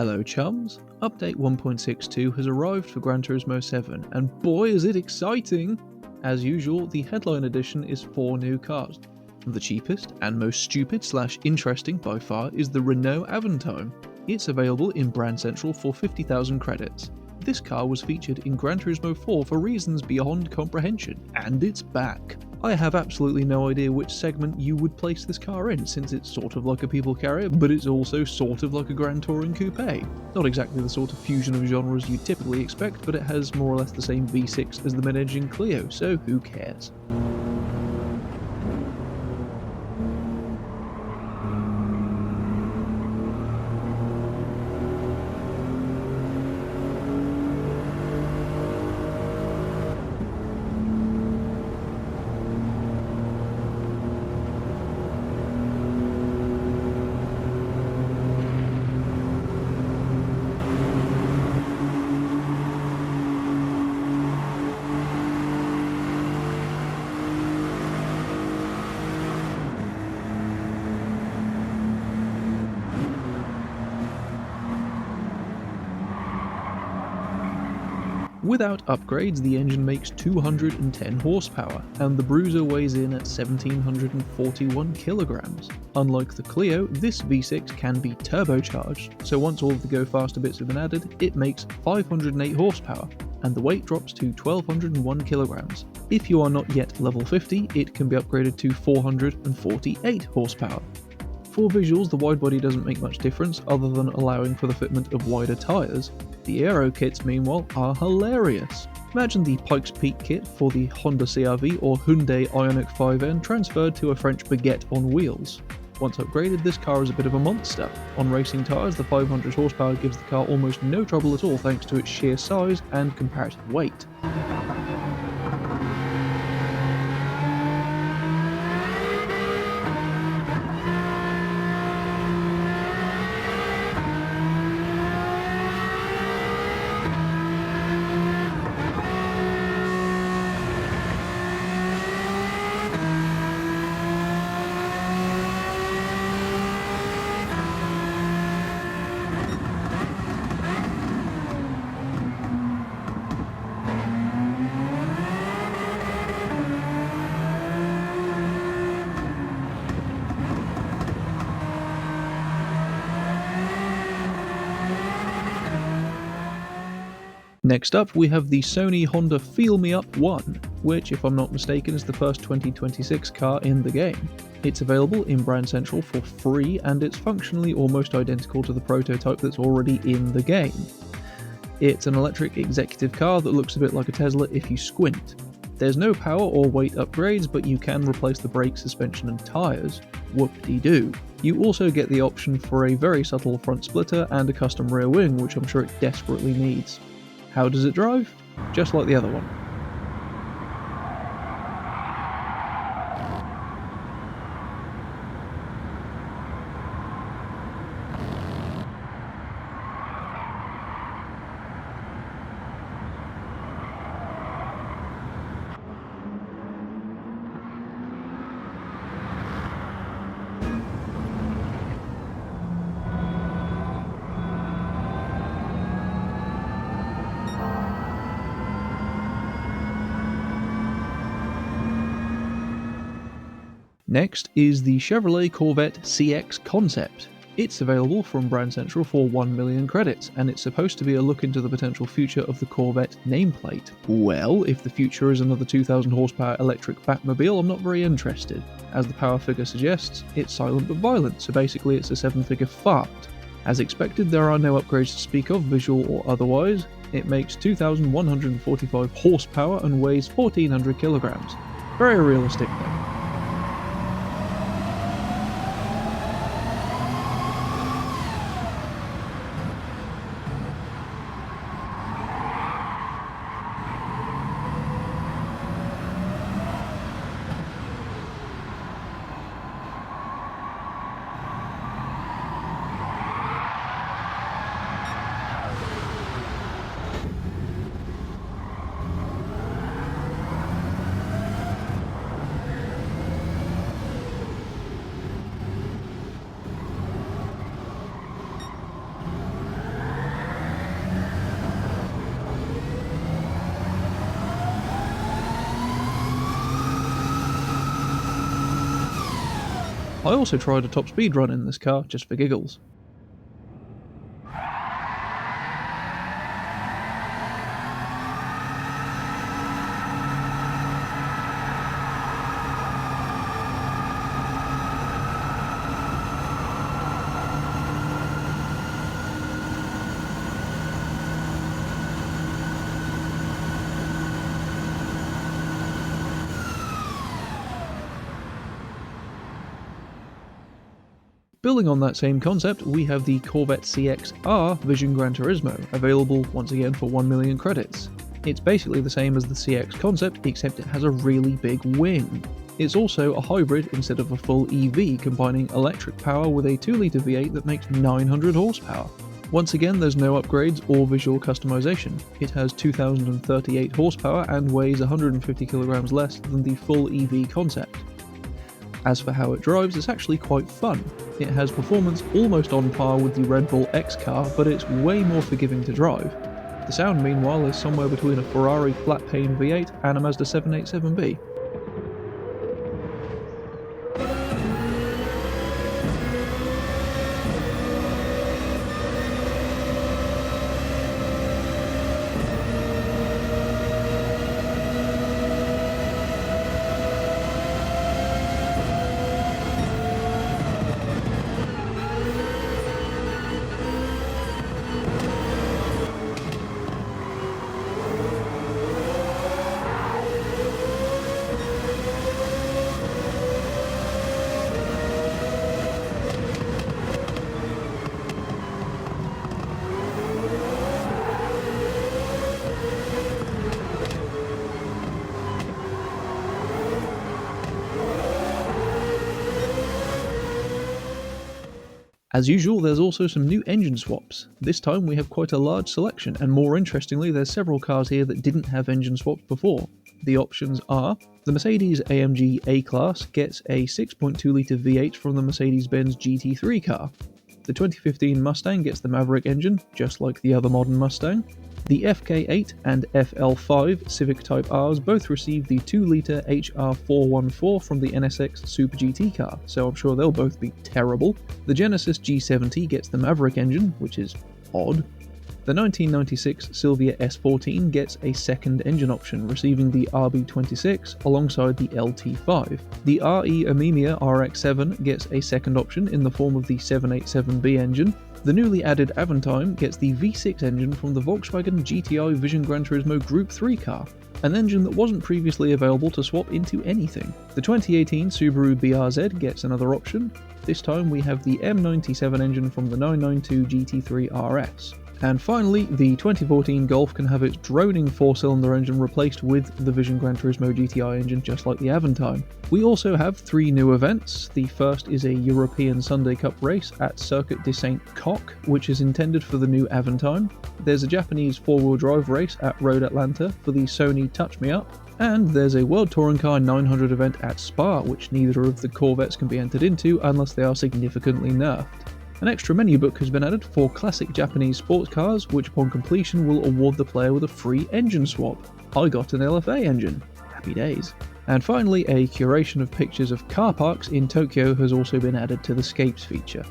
Hello chums, update 1.62 has arrived for Gran Turismo 7 and boy is it exciting! As usual, the headline edition is 4 new cars. The cheapest and most stupid / interesting by far is the Renault Aventime. It's available in Brand Central for 50,000 credits. This car was featured in Gran Turismo 4 for reasons beyond comprehension, and it's back. I have absolutely no idea which segment you would place this car in, since it's sort of like a people carrier, but it's also sort of like a Grand Touring coupe. Not exactly the sort of fusion of genres you'd typically expect, but it has more or less the same V6 as the mid-engine Clio, so who cares? Without upgrades, the engine makes 210 horsepower, and the Bruiser weighs in at 1741 kilograms. Unlike the Clio, this V6 can be turbocharged, so once all of the go faster bits have been added, it makes 508 horsepower, and the weight drops to 1201 kilograms. If you are not yet level 50, it can be upgraded to 448 horsepower. For visuals, the widebody doesn't make much difference other than allowing for the fitment of wider tyres. The aero kits, meanwhile, are hilarious. Imagine the Pikes Peak kit for the Honda CR-V or Hyundai Ioniq 5N transferred to a French baguette on wheels. Once upgraded, this car is a bit of a monster. On racing tyres, the 500 horsepower gives the car almost no trouble at all thanks to its sheer size and comparative weight. Next up, we have the Sony Honda Feel Me Up 1, which, if I'm not mistaken, is the first 2026 car in the game. It's available in Brand Central for free, and it's functionally almost identical to the prototype that's already in the game. It's an electric executive car that looks a bit like a Tesla if you squint. There's no power or weight upgrades, but you can replace the brake, suspension and tyres. Whoop-de-doo. You also get the option for a very subtle front splitter and a custom rear wing, which I'm sure it desperately needs. How does it drive? Just like the other one. Next is the Chevrolet Corvette CX Concept. It's available from Brand Central for 1 million credits, and it's supposed to be a look into the potential future of the Corvette nameplate. Well, if the future is another 2,000 horsepower electric Batmobile, I'm not very interested. As the power figure suggests, it's silent but violent, so basically it's a 7-figure fart. As expected, there are no upgrades to speak of, visual or otherwise. It makes 2,145 horsepower and weighs 1,400 kilograms. Very realistic though. I also tried a top speed run in this car just for giggles. Building on that same concept, we have the Corvette CX-R Vision Gran Turismo, available once again for 1 million credits. It's basically the same as the CX concept, except it has a really big wing. It's also a hybrid instead of a full EV, combining electric power with a 2-litre V8 that makes 900 horsepower. Once again, there's no upgrades or visual customization. It has 2038 horsepower and weighs 150 kilograms less than the full EV concept. As for how it drives, it's actually quite fun. It has performance almost on par with the Red Bull X car, but it's way more forgiving to drive. The sound, meanwhile, is somewhere between a Ferrari flat-pane V8 and a Mazda 787B. As usual, there's also some new engine swaps. This time we have quite a large selection, and more interestingly, there's several cars here that didn't have engine swaps before. The options are: the Mercedes-AMG A-Class gets a 6.2-litre V8 from the Mercedes-Benz GT3 car. The 2015 Mustang gets the Maverick engine, just like the other modern Mustang. The FK8 and FL5 Civic Type Rs both receive the 2-litre HR414 from the NSX Super GT car, so I'm sure they'll both be terrible. The Genesis G70 gets the Maverick engine, which is odd. The 1996 Silvia S14 gets a second engine option, receiving the RB26 alongside the LT5. The RE Amemia RX7 gets a second option in the form of the 787B engine. The newly added Aventime gets the V6 engine from the Volkswagen GTI Vision Gran Turismo Group 3 car, an engine that wasn't previously available to swap into anything. The 2018 Subaru BRZ gets another option. This time we have the M97 engine from the 992 GT3 RS. And finally, the 2014 Golf can have its droning 4-cylinder engine replaced with the Vision Gran Turismo GTI engine, just like the Aventime. We also have 3 new events. The first is a European Sunday Cup race at Circuit de Saint-Coq, which is intended for the new Aventime. There's a Japanese 4-wheel drive race at Road Atlanta for the Sony Touch Me Up. And there's a World Touring Car 900 event at Spa, which neither of the Corvettes can be entered into unless they are significantly nerfed. An extra menu book has been added for classic Japanese sports cars, which upon completion will award the player with a free engine swap. I got an LFA engine. Happy days. And finally, a curation of pictures of car parks in Tokyo has also been added to the Scapes feature.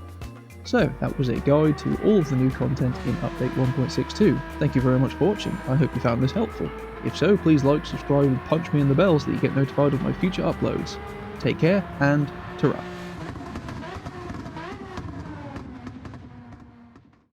So, that was a guide to all of the new content in Update 1.62. Thank you very much for watching. I hope you found this helpful. If so, please like, subscribe, and punch me in the bells so that you get notified of my future uploads. Take care, and ta-ra.